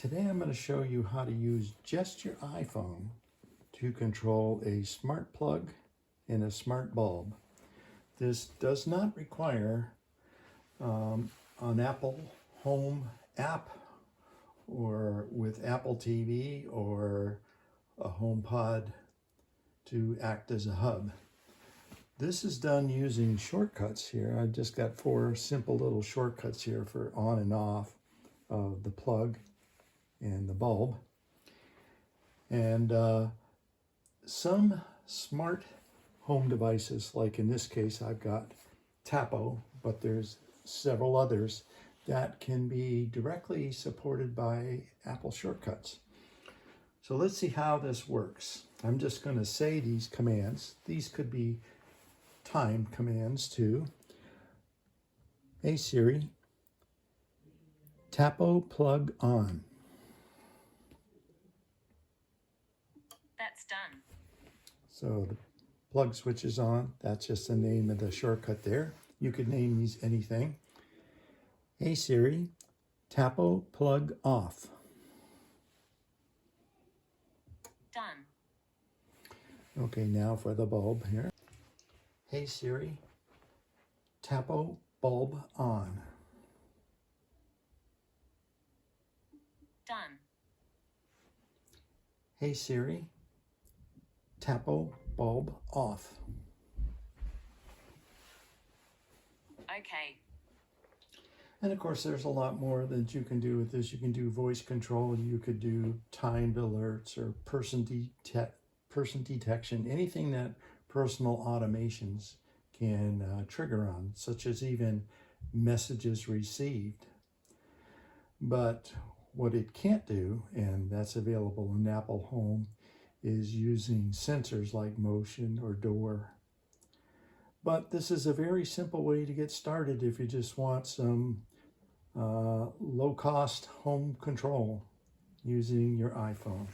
Today I'm going to show you how to use just your iPhone to control a smart plug and a smart bulb. This does not require an Apple Home app or with Apple TV or a HomePod to act as a hub. This is done using shortcuts here. I've just got 4 simple little shortcuts here for on and off of the plug and the bulb. And some smart home devices, like in this case I've got Tapo, but there's several others that can be directly supported by Apple shortcuts. So let's see how this works. I'm just going to say these commands. These could be time commands too. Hey Siri, Tapo plug on. That's done. So the plug switch is on. That's just the name of the shortcut there. You could name these anything. Hey Siri, Tapo plug off. Done. Okay, now for the bulb here. Hey Siri, Tapo bulb on. Done. Hey Siri, Tapo bulb off. Okay. And of course, there's a lot more that you can do with this. You can do voice control. You could do timed alerts or person detection, anything that personal automations can trigger on, such as even messages received. But what it can't do, and that's available in Apple Home, is using sensors like motion or door. But this is a very simple way to get started if you just want some low-cost home control using your iPhone.